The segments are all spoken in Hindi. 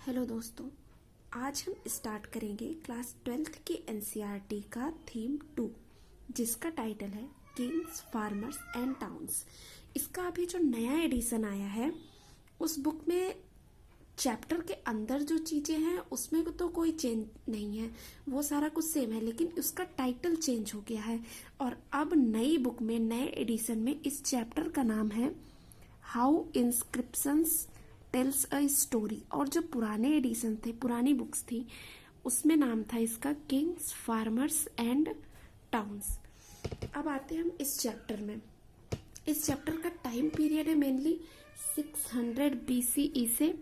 हेलो दोस्तों, आज हम स्टार्ट करेंगे क्लास 12th के एनसीईआरटी का थीम 2, जिसका टाइटल है किंग्स, फार्मर्स एंड टाउन्स। इसका अभी जो नया एडिशन आया है उस बुक में चैप्टर के अंदर जो चीज़ें हैं उसमें तो कोई चेंज नहीं है, वो सारा कुछ सेम है, लेकिन उसका टाइटल चेंज हो गया है। और अब नई बुक में नए एडिशन में इस चैप्टर का नाम है how inscriptions tales a story. और जो पुराने एडिशन थे, पुरानी बुक्स थी, उसमें नाम था इसका किंग्स, फार्मर्स एंड टाउन्स। अब आते हैं हम इस चैप्टर में। इस चैप्टर का टाइम पीरियड है मेनली 600 BCE से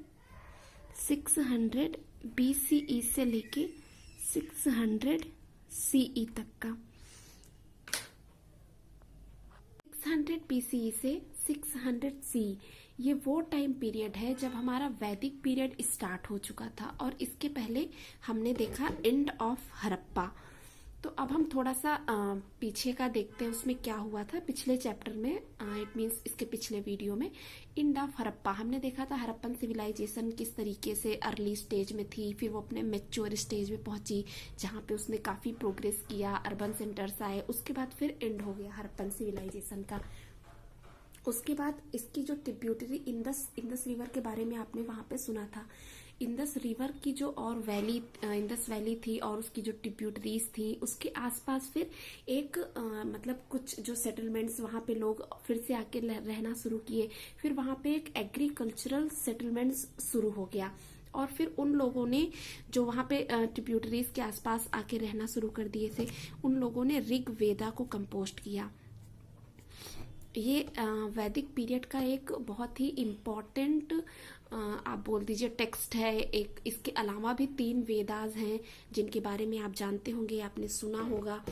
600 BCE से लेके 600 CE तक का। 600 BCE से 600 CE ये वो टाइम पीरियड है जब हमारा वैदिक पीरियड स्टार्ट हो चुका था, और इसके पहले हमने देखा एंड ऑफ हड़प्पा। तो अब हम थोड़ा सा पीछे का देखते हैं उसमें क्या हुआ था पिछले चैप्टर में। इट मीन्स इसके पिछले वीडियो में एंड ऑफ हड़प्पा हमने देखा था हड़प्पन सिविलाइजेशन किस तरीके से अर्ली स्टेज में थी, फिर वो अपने मैच्योर स्टेज में पहुंची जहाँ पे उसने काफी प्रोग्रेस किया, अर्बन सेंटर्स आए, उसके बाद फिर एंड हो गया हड़प्पन सिविलाइजेशन का। उसके बाद इसकी जो ट्रिब्यूटरी इंदस रिवर के बारे में आपने वहां पे सुना था। इंदस रिवर की जो और वैली, इंदस वैली थी और उसकी जो ट्रिब्यूटरीज थी, उसके आसपास फिर एक मतलब कुछ जो सेटलमेंट्स वहां पे लोग फिर से आके रहना शुरू किए। फिर वहां पे एक एग्रीकल्चरल सेटलमेंट्स शुरू हो गया, और फिर उन लोगों ने जो वहां पे ट्रिब्यूटरीज के आसपास आके रहना शुरू कर दिए थे, उन लोगों ने ऋग वेदा को कंपोस्ट किया। ये वैदिक पीरियड का एक बहुत ही इम्पोर्टेंट आप बोल दीजिए टेक्स्ट है। एक इसके अलावा भी 3 वेदास हैं जिनके बारे में आप जानते होंगे, आपने सुना होगा।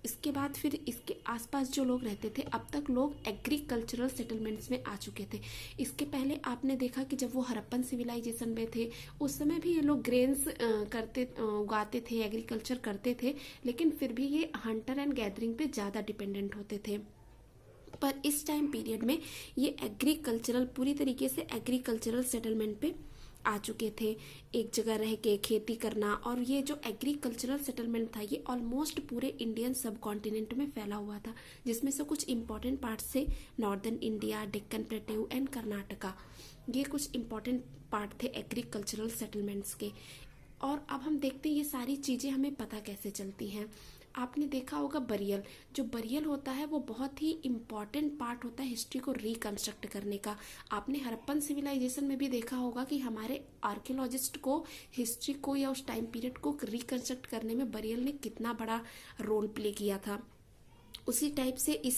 इसके बाद फिर इसके आसपास जो लोग रहते थे, अब तक लोग एग्रीकल्चरल सेटलमेंट्स में आ चुके थे। इसके पहले आपने देखा कि जब वो हड़प्पन सिविलाइजेशन में थे उस समय भी ये लोग ग्रेन्स उगाते थे, एग्रीकल्चर करते थे, लेकिन फिर भी ये हंटर एंड गैदरिंग पे ज़्यादा डिपेंडेंट होते थे। पर इस टाइम पीरियड में ये एग्रीकल्चरल, पूरी तरीके से एग्रीकल्चरल सेटलमेंट पे आ चुके थे, एक जगह रह के खेती करना। और ये जो एग्रीकल्चरल सेटलमेंट था ये ऑलमोस्ट पूरे इंडियन सब कॉन्टिनेंट में फैला हुआ था, जिसमें से कुछ इंपॉर्टेंट पार्ट से northern India, Deccan plateau and Karnataka, ये कुछ इंपॉर्टेंट पार्ट थे एग्रीकल्चरल सेटलमेंट्स के। और अब हम देखते हैं ये सारी चीजें हमें पता कैसे चलती हैं। आपने देखा होगा बरियल, जो बरियल होता है वो बहुत ही इम्पॉर्टेंट पार्ट होता है हिस्ट्री को रिकंस्ट्रक्ट करने का। आपने हड़प्पन सिविलाइजेशन में भी देखा होगा कि हमारे आर्कियोलॉजिस्ट को हिस्ट्री को या उस टाइम पीरियड को रिकंस्ट्रक्ट करने में बरियल ने कितना बड़ा रोल प्ले किया था। उसी टाइप से इस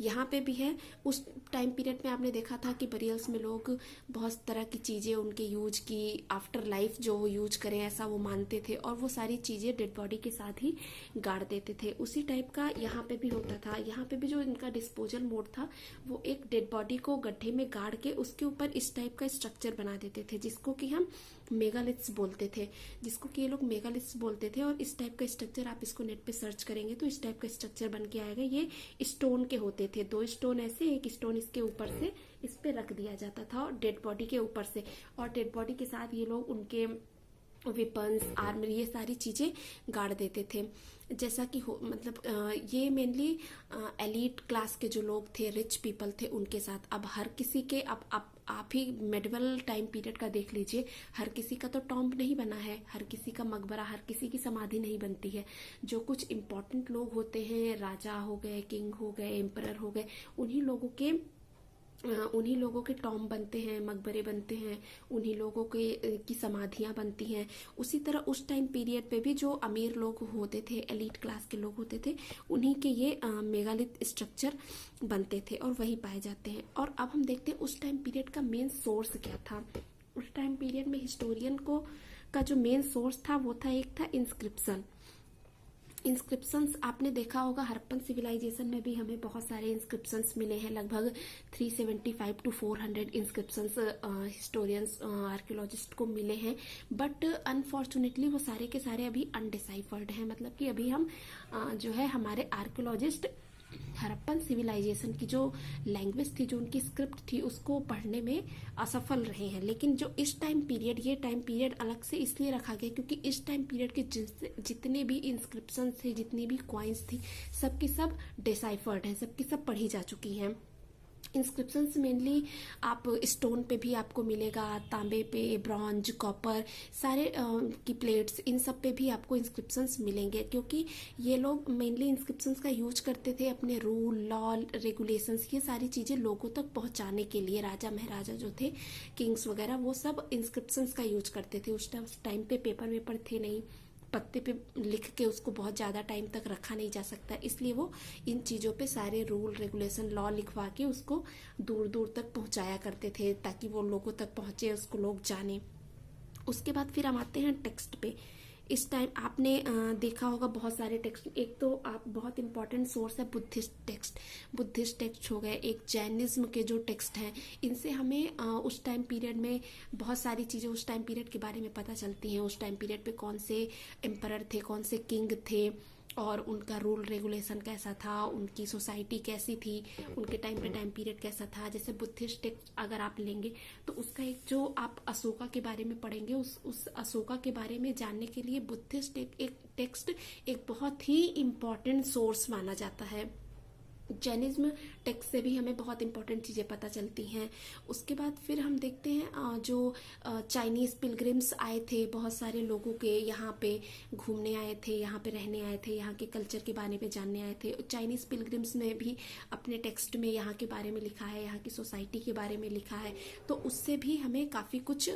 यहाँ पे भी है। उस टाइम पीरियड में आपने देखा था कि बरियल्स में लोग बहुत तरह की चीज़ें उनके यूज की, आफ्टर लाइफ जो वो यूज करें ऐसा वो मानते थे, और वो सारी चीज़ें डेड बॉडी के साथ ही गाड़ देते थे। उसी टाइप का यहाँ पे भी होता था। यहाँ पे भी जो इनका डिस्पोजल मोड था वो एक डेड बॉडी को गड्ढे में गाड़ के उसके ऊपर इस टाइप का स्ट्रक्चर बना देते थे, जिसको कि हम मेगालिथ्स बोलते थे, जिसको कि ये लोग मेगालिथ्स बोलते थे। और इस टाइप का स्ट्रक्चर आप इसको नेट पे सर्च करेंगे तो इस टाइप का स्ट्रक्चर बन के आएगा। ये स्टोन के होते थे, 2 स्टोन ऐसे, एक स्टोन इसके ऊपर से इस पे रख दिया जाता था और डेड बॉडी के ऊपर से, और डेड बॉडी के साथ ये लोग उनके वेपन्स, आर्मर, ये सारी चीजें गाड़ देते थे। जैसा कि मतलब ये मेनली एलीट क्लास के जो लोग थे, रिच पीपल थे, उनके साथ। अब हर किसी के, अब आप ही मेडिवल टाइम पीरियड का देख लीजिए, हर किसी का तो टॉम्ब नहीं बना है, हर किसी का मकबरा, हर किसी की समाधि नहीं बनती है। जो कुछ इंपॉर्टेंट लोग होते हैं, राजा हो गए, किंग हो गए, एम्परर हो गए, उन्हीं लोगों के टॉम्ब बनते हैं, मकबरे बनते हैं, उन्हीं लोगों के की समाधियां बनती हैं। उसी तरह उस टाइम पीरियड पे भी जो अमीर लोग होते थे, एलीट क्लास के लोग होते थे, उन्हीं के ये मेगालिथ स्ट्रक्चर बनते थे और वही पाए जाते हैं। और अब हम देखते हैं उस टाइम पीरियड का मेन सोर्स क्या था। उस टाइम पीरियड में हिस्टोरियन का जो मेन सोर्स था वो था, एक था इंस्क्रिप्शन। इंस्क्रिप्शंस आपने देखा होगा हड़प्पन सिविलाइजेशन में भी हमें बहुत सारे इंस्क्रिप्शंस मिले हैं, लगभग 375 to 400 इंस्क्रिप्शंस हिस्टोरियंस, आर्कियोलॉजिस्ट को मिले हैं। बट अनफॉर्चुनेटली वो सारे के सारे अभी अनडिसाइफर्ड हैं, मतलब कि अभी हम जो है हमारे आर्कियोलॉजिस्ट हड़प्पन सिविलाइजेशन की जो लैंग्वेज थी, जो उनकी स्क्रिप्ट थी, उसको पढ़ने में असफल रहे हैं। लेकिन जो इस टाइम पीरियड, ये टाइम पीरियड अलग से इसलिए रखा गया क्योंकि इस टाइम पीरियड के जितने भी इंस्क्रिप्शन थे, जितनी भी कॉइन्स थी, सबकी सब डिसाइफर्ड है, सबकी सब पढ़ी जा चुकी हैं। इंस्क्रिप्शंस मेनली आप स्टोन पे भी आपको मिलेगा, तांबे पे, ब्रॉन्ज, कॉपर, सारे की प्लेट्स, इन सब पे भी आपको इंस्क्रिप्शंस मिलेंगे क्योंकि ये लोग मेनली इंस्क्रिप्शंस का यूज करते थे अपने रूल, लॉ, रेगुलेशंस, ये सारी चीज़ें लोगों तक पहुंचाने के लिए। राजा महाराजा जो थे, किंग्स वगैरह, वो सब इंस्क्रिप्शंस का यूज करते थे। उस टाइम पे पेपर वेपर थे नहीं, पत्ते पे लिख के उसको बहुत ज़्यादा टाइम तक रखा नहीं जा सकता, इसलिए वो इन चीज़ों पे सारे रूल, रेगुलेशन, लॉ लिखवा के उसको दूर दूर तक पहुंचाया करते थे ताकि वो लोगों तक पहुंचे, उसको लोग जाने। उसके बाद फिर हम आते हैं टेक्स्ट पे। इस टाइम आपने देखा होगा बहुत सारे टेक्स्ट। एक तो आप बहुत इंपॉर्टेंट सोर्स है बुद्धिस्ट टेक्स्ट। बुद्धिस्ट टेक्स्ट हो गए, एक जैनिज्म के जो टेक्स्ट हैं, इनसे हमें उस टाइम पीरियड में बहुत सारी चीज़ें उस टाइम पीरियड के बारे में पता चलती हैं। उस टाइम पीरियड पे कौन से एम्परर थे, कौन से किंग थे, और उनका रूल रेगुलेशन कैसा था, उनकी सोसाइटी कैसी थी, उनके टाइम पीरियड कैसा था। जैसे बुद्धिस्ट टेक्स्ट अगर आप लेंगे तो उसका एक जो आप अशोका के बारे में पढ़ेंगे, उस अशोका के बारे में जानने के लिए बुद्धिस्ट एक टेक्स्ट एक बहुत ही इम्पॉर्टेंट सोर्स माना जाता है। जैनिज्म टेक्स्ट से भी हमें बहुत इंपॉर्टेंट चीज़ें पता चलती हैं। उसके बाद फिर हम देखते हैं जो चाइनीज़ पिलग्रिम्स आए थे, बहुत सारे लोगों के यहाँ पे घूमने आए थे, यहाँ पे रहने आए थे, यहाँ के कल्चर के बारे में जानने आए थे। चाइनीज़ पिलग्रिम्स में भी अपने टेक्स्ट में यहाँ के बारे में लिखा है, यहाँ की सोसाइटी के बारे में लिखा है, तो उससे भी हमें काफ़ी कुछ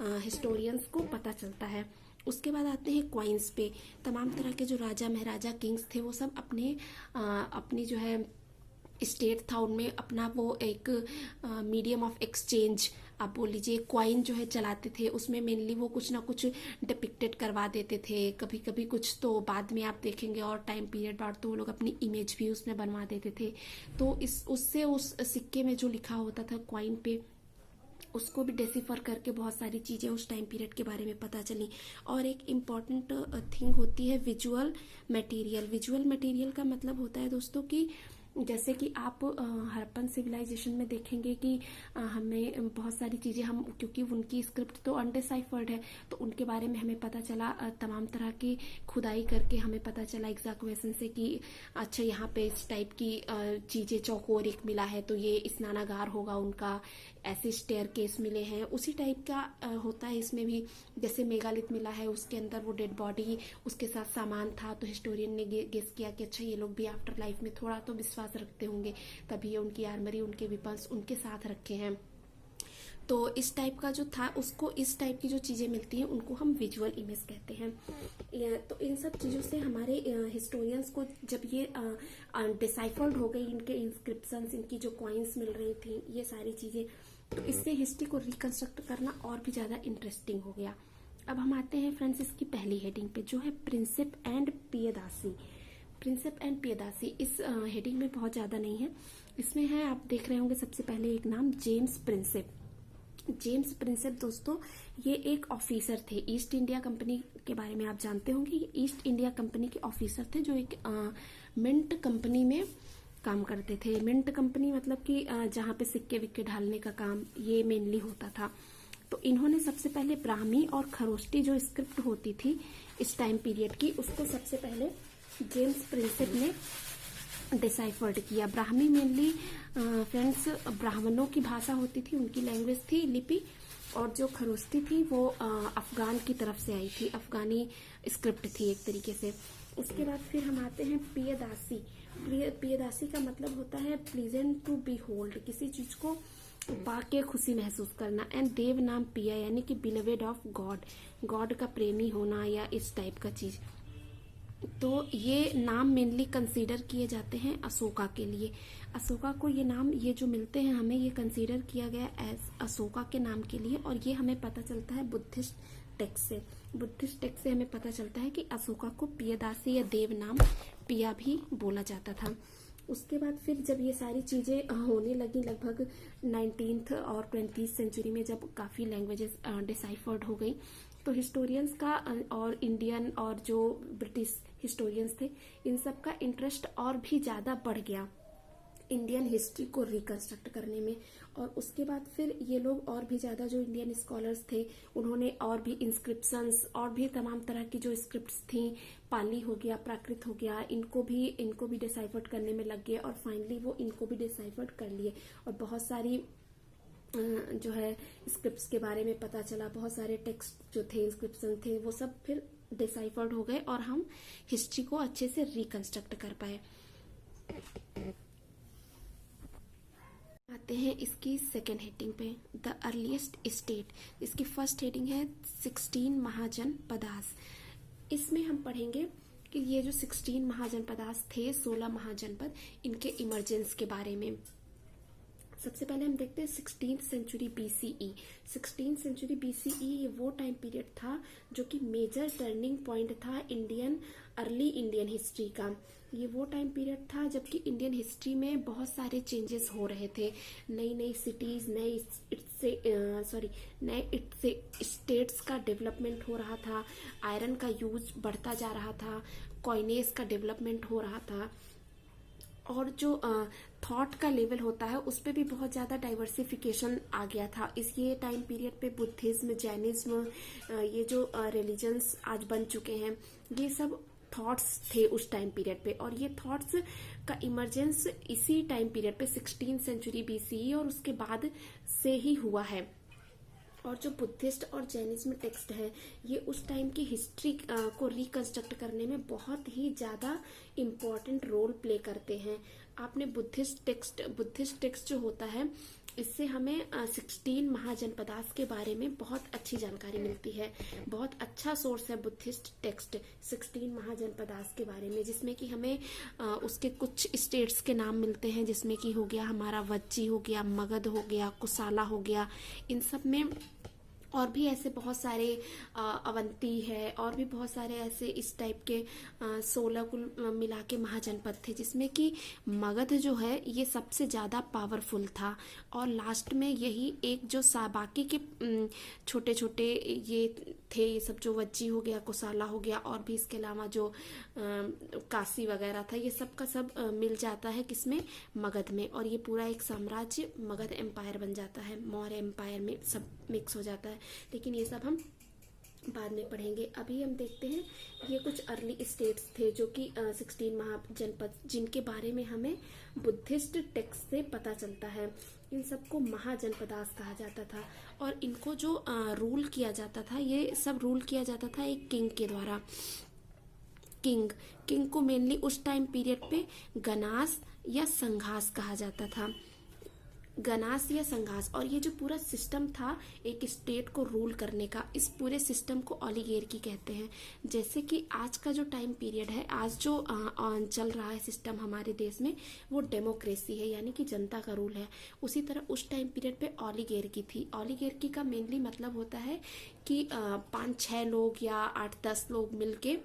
हिस्टोरियंस को पता चलता है। उसके बाद आते हैं क्वाइंस पे। तमाम तरह के जो राजा महाराजा किंग्स थे, वो सब अपनी जो है स्टेट था, उनमें अपना वो एक मीडियम ऑफ एक्सचेंज, आप बोल लीजिए क्वाइन जो है चलाते थे। उसमें मेनली वो कुछ ना कुछ डिपिक्टेड करवा देते थे, कभी कभी कुछ तो बाद में आप देखेंगे और टाइम पीरियड बाद तो वो लोग अपनी इमेज भी उसमें बनवा देते थे। तो उससे उस सिक्के में जो लिखा होता था क्वाइन पे, उसको भी डेसिफर करके बहुत सारी चीज़ें उस टाइम पीरियड के बारे में पता चली। और एक इम्पॉर्टेंट थिंग होती है विजुअल मटेरियल। विजुअल मटेरियल का मतलब होता है दोस्तों कि जैसे कि आप हड़प्पन सिविलाइजेशन में देखेंगे कि हमें बहुत सारी चीज़ें, हम क्योंकि उनकी स्क्रिप्ट तो अनडिसाइफर्ड है, तो उनके बारे में हमें पता चला तमाम तरह की खुदाई करके हमें पता चला एग्जाक्वेशन से कि अच्छा यहाँ पे इस टाइप की चीज़ें, चौकोर एक मिला है तो ये स्नानागार होगा उनका, ऐसे स्टेयर केस मिले हैं, उसी टाइप का होता है इसमें भी। जैसे मेगालिथ मिला है, उसके अंदर वो डेड बॉडी, उसके साथ सामान था, तो हिस्टोरियन ने गेस किया कि अच्छा ये लोग भी आफ्टर लाइफ में थोड़ा तो विश्वास रखते होंगे, तभी उनकी आर्मरी, उनके वेपन्स उनके साथ रखे हैं। तो इस टाइप का जो था, उसको इस टाइप की जो चीज़ें मिलती हैं उनको हम विजुअल इमेज कहते हैं। तो इन सब चीज़ों से हमारे हिस्टोरियंस को, जब ये डिसाइफर्ड हो गई, इनके इंस्क्रिप्शंस, इनकी जो कॉइन्स मिल रही थी, ये सारी चीज़ें, तो इससे हिस्ट्री को रिकंस्ट्रक्ट करना और भी ज़्यादा इंटरेस्टिंग हो गया। अब हम आते हैं फ्रेंड्स इसकी पहली हेडिंग पे, जो है प्रिंसेप एंड पियदासी। प्रिंसेप एंड पियदासी इस हेडिंग में बहुत ज़्यादा नहीं है, इसमें है, आप देख रहे होंगे सबसे पहले एक नाम, जेम्स प्रिंसेप। जेम्स प्रिंसेप दोस्तों, ये एक ऑफिसर थे ईस्ट इंडिया कंपनी के बारे में आप जानते होंगे। ये ईस्ट इंडिया कंपनी के ऑफिसर थे जो एक मिंट कंपनी में काम करते थे। मिंट कंपनी मतलब कि जहाँ पे सिक्के विक्के ढालने का काम ये मेनली होता था। तो इन्होंने सबसे पहले ब्राह्मी और खरोष्टी जो स्क्रिप्ट होती थी इस टाइम पीरियड की, उसको सबसे पहले जेम्स प्रिंसेप ने डिसाइफर्ड किया। ब्राह्मी मेनली फ्रेंड्स ब्राह्मणों की भाषा होती थी, उनकी लैंग्वेज थी, लिपि, और जो खरोष्टी थी वो अफगान की तरफ से आई थी, अफगानी स्क्रिप्ट थी एक तरीके से। उसके बाद फिर हम आते हैं पियदासी। पियदासी का मतलब होता है प्लीजेंट टू बी होल्ड, किसी चीज को पाके खुशी महसूस करना। एंड देव नाम पिया यानी कि बिलवेड ऑफ गॉड, गॉड का प्रेमी होना या इस टाइप का चीज। तो ये नाम मेनली कंसीडर किए जाते हैं अशोका के लिए। अशोका को ये नाम, ये जो मिलते हैं हमें, ये कंसीडर किया गया एज अशोका के नाम के लिए, और ये हमें पता चलता है बुद्धिस्ट टेक्स्ट से। बुद्धिस्ट टेक्स्ट से हमें पता चलता है कि अशोका को पियदासी या देव नाम पिया भी बोला जाता था। उसके बाद फिर जब ये सारी चीज़ें होने लगी, लगभग 19th और 20th सेंचुरी में, जब काफ़ी लैंग्वेजेस डिसाइफर्ड हो गई, तो हिस्टोरियंस का और इंडियन और जो ब्रिटिश हिस्टोरियंस थे, इन सब का इंटरेस्ट और भी ज़्यादा बढ़ गया इंडियन हिस्ट्री को रिकंस्ट्रक्ट करने में। और उसके बाद फिर ये लोग और भी ज़्यादा, जो इंडियन स्कॉलर्स थे, उन्होंने और भी इंस्क्रिप्शंस और भी तमाम तरह की जो स्क्रिप्ट्स थी, पाली हो गया, प्राकृत हो गया, इनको भी डिसाइफर्ड करने में लग गए और फाइनली वो इनको भी डिसाइफर्ड कर लिए। और बहुत सारी जो है स्क्रिप्ट्स के बारे में पता चला, बहुत सारे टेक्स्ट जो थे, इंस्क्रिप्शन थे, वो सब फिर डिसाइफर्ड हो गए और हम हिस्ट्री को अच्छे से रिकंस्ट्रक्ट कर पाए। आते हैं इसकी सेकेंड हेडिंग पे, द अर्लीस्ट स्टेट। इसकी फर्स्ट हेडिंग है 16 महाजनपदास। इसमें हम पढ़ेंगे कि ये जो 16 महाजनपदास थे, 16 महाजनपद, इनके इमरजेंस के बारे में। सबसे पहले हम देखते हैं 16th century BCE. 16th century BCE ये वो टाइम पीरियड था जो कि मेजर टर्निंग पॉइंट था अर्ली इंडियन हिस्ट्री का। ये वो टाइम पीरियड था जबकि इंडियन हिस्ट्री में बहुत सारे चेंजेस हो रहे थे, नई नई सिटीज, नए स्टेट्स का डेवलपमेंट हो रहा था, आयरन का यूज बढ़ता जा रहा था, कॉइनेज का डेवलपमेंट हो रहा था, और जो थॉट का लेवल होता है उस पर भी बहुत ज़्यादा डाइवर्सिफिकेशन आ गया था। इस ये टाइम पीरियड पे बुद्धिज्म, जैनिज्म, ये जो रिलीजन्स आज बन चुके हैं, ये सब थॉट्स थे उस टाइम पीरियड पे। और ये थॉट्स का इमरजेंस इसी टाइम पीरियड पे 16th सेंचुरी बीसीई और उसके बाद से ही हुआ है। और जो बुद्धिस्ट और जैनिज्म टेक्स्ट है, ये उस टाइम की हिस्ट्री को रिकंस्ट्रक्ट करने में बहुत ही ज़्यादा इम्पोर्टेंट रोल प्ले करते हैं। आपने बुद्धिस्ट टेक्स्ट जो होता है, इससे हमें 16 महाजनपदास के बारे में बहुत अच्छी जानकारी मिलती है। बहुत अच्छा सोर्स है बुद्धिस्ट टेक्स्ट 16 महाजनपदास के बारे में, जिसमें कि हमें उसके कुछ स्टेट्स के नाम मिलते हैं, जिसमें कि हो गया हमारा वज्जी, हो गया मगध, हो गया कुसाला, हो गया। इन सब में और भी ऐसे बहुत सारे अवंती है, और भी बहुत सारे ऐसे इस टाइप के 16 कुल मिला के महाजनपद थे, जिसमें कि मगध जो है ये सबसे ज़्यादा पावरफुल था। और लास्ट में यही एक जो बाकी के छोटे छोटे ये थे, ये सब जो वज्जी हो गया, कुसाला हो गया, और भी इसके अलावा जो काशी वगैरह था, ये सब का सब मिल जाता है किसमें, मगध में। और ये पूरा एक साम्राज्य मगध एम्पायर बन जाता है, मौर्य एम्पायर में सब मिक्स हो जाता है। लेकिन ये सब हम बाद में पढ़ेंगे। अभी हम देखते हैं ये कुछ अर्ली स्टेट्स थे जो कि 16 महाजनपद, जिनके बारे में हमें बुद्धिस्ट टेक्स्ट से पता चलता है। इन सबको महाजनपदास कहा जाता था। और इनको जो रूल किया जाता था, ये सब रूल किया जाता था एक किंग के द्वारा। किंग को मेनली उस टाइम पीरियड पे गनास या संघास कहा जाता था, गनास या संघास। और ये जो पूरा सिस्टम था एक स्टेट को रूल करने का, इस पूरे सिस्टम को ओलिगार्की कहते हैं। जैसे कि आज का जो टाइम पीरियड है, आज जो चल रहा है सिस्टम हमारे देश में, वो डेमोक्रेसी है, यानी कि जनता का रूल है। उसी तरह उस टाइम पीरियड पे ओलिगार्की थी। ओलिगार्की का मेनली मतलब होता है कि 5-6 लोग या 8-10 लोग मिलके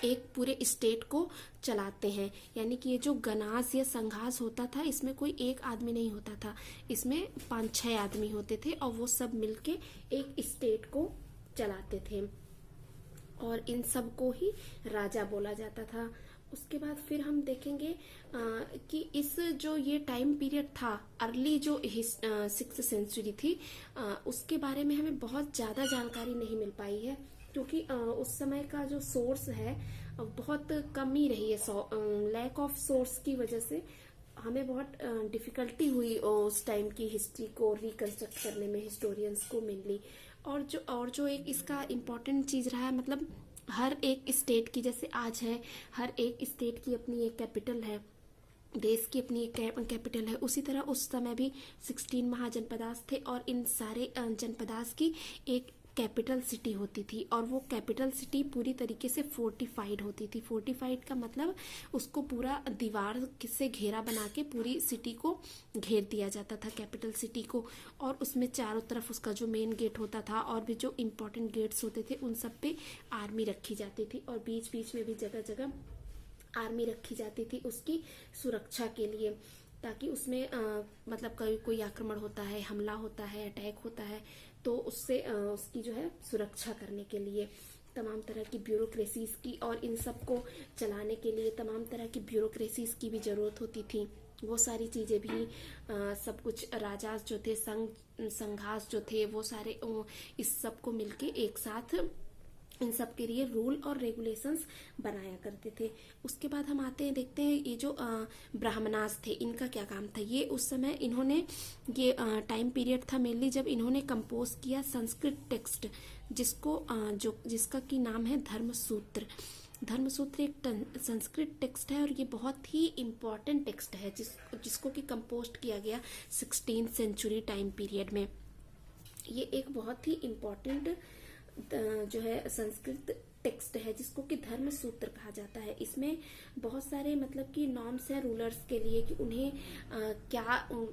एक पूरे स्टेट को चलाते हैं। यानी कि ये जो गनास या संघास होता था, इसमें कोई एक आदमी नहीं होता था, इसमें 5-6 आदमी होते थे और वो सब मिलके एक स्टेट को चलाते थे, और इन सब को ही राजा बोला जाता था। उसके बाद फिर हम देखेंगे कि इस जो ये टाइम पीरियड था, अर्ली जो 6th सेंचुरी थी, उसके बारे में हमें बहुत ज़्यादा जानकारी नहीं मिल पाई है, क्योंकि उस समय का जो सोर्स है बहुत कम ही रही है। लैक ऑफ सोर्स की वजह से हमें बहुत डिफिकल्टी हुई उस टाइम की हिस्ट्री को रिकंस्ट्रक्ट करने में, हिस्टोरियंस को मेनली। और जो एक इसका इम्पोर्टेंट चीज़ रहा है, मतलब हर एक स्टेट की, जैसे आज है, हर एक स्टेट की अपनी एक कैपिटल है, देश की अपनी एक कैपिटल है, उसी तरह उस समय भी 16 महाजनपदास थे, और इन सारे जनपदास की एक कैपिटल सिटी होती थी, और वो कैपिटल सिटी पूरी तरीके से फोर्टिफाइड होती थी। फोर्टिफाइड का मतलब उसको पूरा दीवार से घेरा बना के पूरी सिटी को घेर दिया जाता था, कैपिटल सिटी को। और उसमें चारों तरफ उसका जो मेन गेट होता था और भी जो इम्पोर्टेंट गेट्स होते थे, उन सब पे आर्मी रखी जाती थी, और बीच बीच में भी जगह जगह आर्मी रखी जाती थी उसकी सुरक्षा के लिए, ताकि उसमें मतलब कोई आक्रमण होता है, हमला होता है, अटैक होता है, तो उससे उसकी जो है सुरक्षा करने के लिए, तमाम तरह की ब्यूरोक्रेसीज की, और इन सब को चलाने के लिए तमाम तरह की ब्यूरोक्रेसीज की भी ज़रूरत होती थी। वो सारी चीज़ें भी सब कुछ राजास जो थे, संघास जो थे, वो सारे इस सब को मिलके एक साथ इन सब के लिए रूल और रेगुलेशंस बनाया करते थे। उसके बाद हम आते हैं, देखते हैं ये जो ब्राह्मणास थे, इनका क्या काम था। ये उस समय इन्होंने, ये टाइम पीरियड था मेनली जब इन्होंने कंपोज किया संस्कृत टेक्स्ट, जिसका की नाम है धर्मसूत्र। धर्मसूत्र एक संस्कृत टेक्स्ट है और ये बहुत ही इम्पोर्टेंट टेक्स्ट है, जिसको कि कंपोज किया गया 16th सेंचुरी टाइम पीरियड में। ये एक बहुत ही इम्पोर्टेंट जो है संस्कृत टेक्स्ट है, जिसको कि धर्म सूत्र कहा जाता है। इसमें बहुत सारे मतलब कि नॉर्म्स हैं रूलर्स के लिए कि उन्हें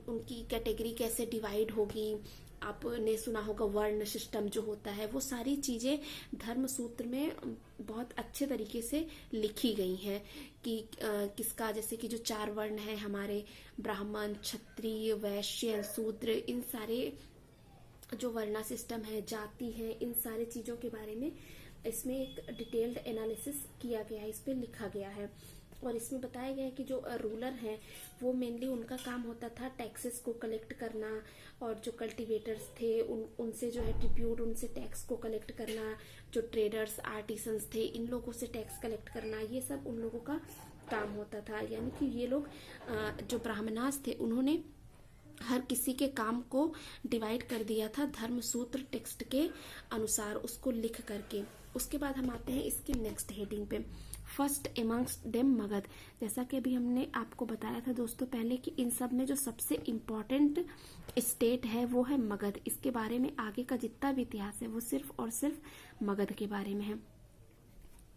उनकी कैटेगरी कैसे डिवाइड होगी। आपने सुना होगा वर्ण सिस्टम जो होता है, वो सारी चीजें धर्म सूत्र में बहुत अच्छे तरीके से लिखी गई हैं कि किसका, जैसे कि जो 4 वर्ण है हमारे, ब्राह्मण, क्षत्रिय, वैश्य, शूद्र, इन सारे जो वर्णा सिस्टम है, जाति है, इन सारे चीजों के बारे में इसमें एक डिटेल्ड एनालिसिस किया गया है, इस पे लिखा गया है। और इसमें बताया गया है कि जो रूलर हैं वो मेनली उनका काम होता था टैक्सेस को कलेक्ट करना, और जो कल्टीवेटर्स थे उनसे जो है ट्रिब्यूट, उनसे टैक्स को कलेक्ट करना, जो ट्रेडर्स, आर्टिसंस थे, इन लोगों से टैक्स कलेक्ट करना, ये सब उन लोगों का काम होता था। यानी कि ये लोग जो ब्राह्मणास थे उन्होंने हर किसी के काम को डिवाइड कर दिया था धर्मसूत्र टेक्स्ट के अनुसार, उसको लिख करके। उसके बाद हम आते हैं इसकी नेक्स्ट हेडिंग पे, फर्स्ट एमंग्स्ट देम मगध। जैसा कि अभी हमने आपको बताया था दोस्तों पहले कि इन सब में जो सबसे इम्पोर्टेंट स्टेट है वो है मगध। इसके बारे में आगे का जितना भी इतिहास है वो सिर्फ और सिर्फ मगध के बारे में है,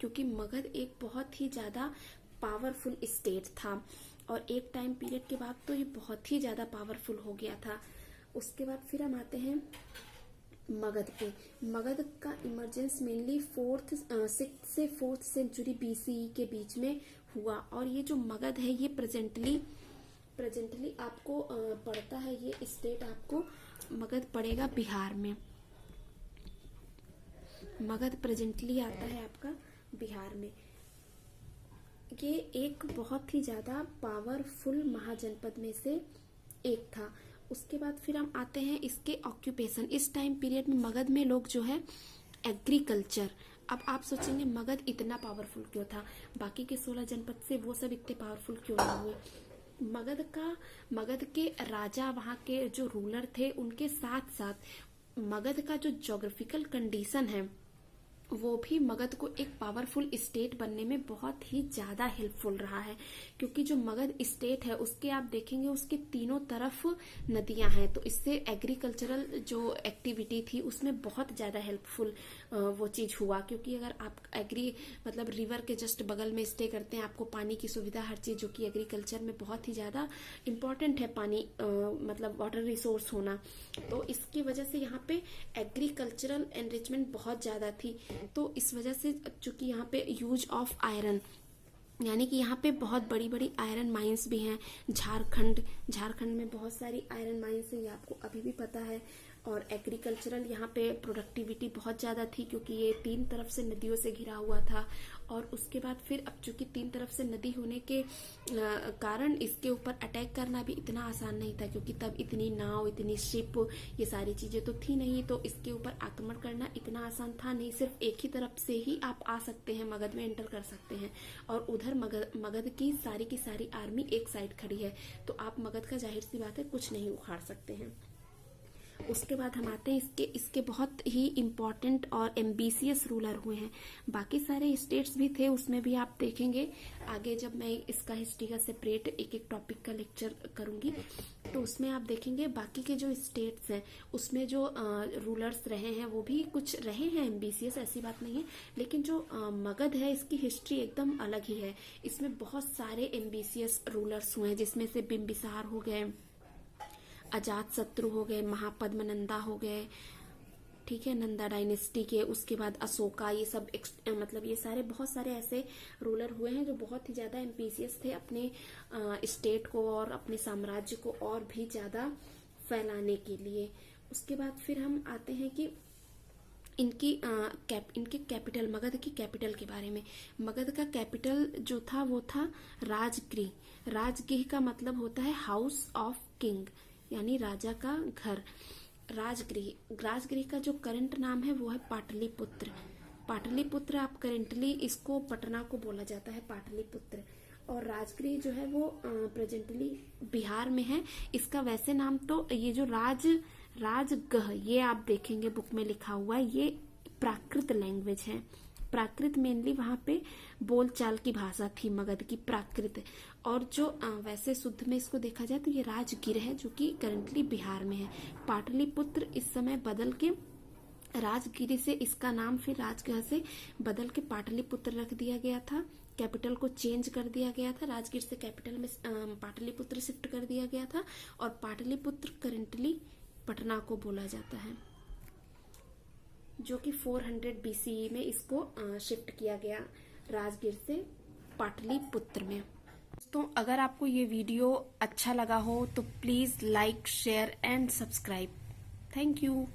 क्योंकि मगध एक बहुत ही ज्यादा पावरफुल स्टेट था और एक टाइम पीरियड के बाद तो ये बहुत ही ज्यादा पावरफुल हो गया था। उसके बाद फिर हम आते हैं मगध पे। मगध का इमरजेंस मेनली 6th से 4th सेंचुरी BCE के बीच में हुआ, और ये जो मगध है ये प्रेजेंटली आपको पड़ता है, ये स्टेट आपको मगध पड़ेगा बिहार में। मगध प्रेजेंटली आता है आपका बिहार में। ये एक बहुत ही ज्यादा पावरफुल महाजनपद में से एक था। उसके बाद फिर हम आते हैं इसके ऑक्यूपेशन। इस टाइम पीरियड में मगध में लोग जो है एग्रीकल्चर, अब आप सोचेंगे मगध इतना पावरफुल क्यों था, बाकी के 16 जनपद से वो सब इतने पावरफुल क्यों नहीं हुए। मगध के राजा, वहाँ के जो रूलर थे, उनके साथ साथ मगध का जो ज्योग्राफिकल कंडीशन है वो भी मगध को एक पावरफुल स्टेट बनने में बहुत ही ज्यादा हेल्पफुल रहा है। क्योंकि जो मगध स्टेट है उसके आप देखेंगे उसके तीनों तरफ नदियां हैं, तो इससे एग्रीकल्चरल जो एक्टिविटी थी उसमें बहुत ज्यादा हेल्पफुल वो चीज हुआ। क्योंकि अगर आप मतलब रिवर के जस्ट बगल में स्टे करते हैं, आपको पानी की सुविधा, हर चीज जो कि एग्रीकल्चर में बहुत ही ज्यादा इम्पोर्टेंट है, पानी मतलब वाटर रिसोर्स होना, तो इसकी वजह से यहाँ पे एग्रीकल्चरल एनरिचमेंट बहुत ज्यादा थी। तो इस वजह से चूंकि यहाँ पे यूज ऑफ आयरन, यानी कि यहाँ पे बहुत बड़ी बड़ी आयरन माइंस भी हैं। झारखंड में बहुत सारी आयरन माइंस है, ये आपको अभी भी पता है। और एग्रीकल्चरल यहाँ पे प्रोडक्टिविटी बहुत ज़्यादा थी, क्योंकि ये 3 तरफ से नदियों से घिरा हुआ था। और उसके बाद फिर अब चूंकि 3 तरफ से नदी होने के कारण इसके ऊपर अटैक करना भी इतना आसान नहीं था, क्योंकि तब इतनी नाव, इतनी शिप, ये सारी चीजें तो थी नहीं, तो इसके ऊपर आक्रमण करना इतना आसान था नहीं। सिर्फ एक ही तरफ से ही आप आ सकते हैं, मगध में एंटर कर सकते हैं, और उधर मगध की सारी आर्मी एक साइड खड़ी है, तो आप मगध का जाहिर सी बात है कुछ नहीं उखाड़ सकते हैं। उसके बाद हम आते हैं इसके बहुत ही इम्पोर्टेंट और एम्बिशियस रूलर हुए हैं। बाकी सारे स्टेट्स भी थे, उसमें भी आप देखेंगे आगे जब मैं इसका हिस्ट्री का सेपरेट एक एक टॉपिक का लेक्चर करूंगी, तो उसमें आप देखेंगे बाकी के जो स्टेट्स हैं उसमें जो रूलर्स रहे हैं वो भी कुछ रहे हैं एम्बिशियस, ऐसी बात नहीं है। लेकिन जो मगध है इसकी हिस्ट्री एकदम अलग ही है। इसमें बहुत सारे एम्बिशियस रूलर्स हुए हैं, जिसमें से बिम्बिसार हो गए, अजात शत्रु हो गए, महापद्मनंदा हो गए, ठीक है, नंदा डायनेस्टी के। उसके बाद अशोका, ये सब मतलब ये सारे बहुत सारे ऐसे रूलर हुए हैं जो बहुत ही ज्यादा एम्बिशियस थे अपने स्टेट को और अपने साम्राज्य को और भी ज्यादा फैलाने के लिए। उसके बाद फिर हम आते हैं कि इनके कैपिटल, मगध की कैपिटल के बारे में। मगध का कैपिटल जो था वो था राजगृह। राजगृह का मतलब होता है हाउस ऑफ किंग, यानी राजा का घर। राजगृह का जो करंट नाम है वो है पाटलिपुत्र। पाटलिपुत्र आप करेंटली इसको पटना को बोला जाता है पाटलिपुत्र। और राजगृह जो है वो प्रेजेंटली बिहार में है। इसका वैसे नाम तो ये जो राजगह, ये आप देखेंगे बुक में लिखा हुआ है, ये प्राकृत लैंग्वेज है। प्राकृत मेनली वहां पे बोलचाल की भाषा थी मगध की, प्राकृत। और जो वैसे शुद्ध में इसको देखा जाए तो ये राजगिर है, जो कि करंटली बिहार में है। पाटलिपुत्र इस समय बदल के राजगिरी से इसका नाम फिर राजगह से बदल के पाटलिपुत्र रख दिया गया था। कैपिटल को चेंज कर दिया गया था, राजगीर से कैपिटल में पाटलिपुत्र शिफ्ट कर दिया गया था। और पाटलिपुत्र करंटली पटना को बोला जाता है, जो कि 400 BCE में इसको शिफ्ट किया गया राजगीर से पाटलिपुत्र में। दोस्तों, अगर आपको ये वीडियो अच्छा लगा हो तो please like, share and subscribe. Thank you.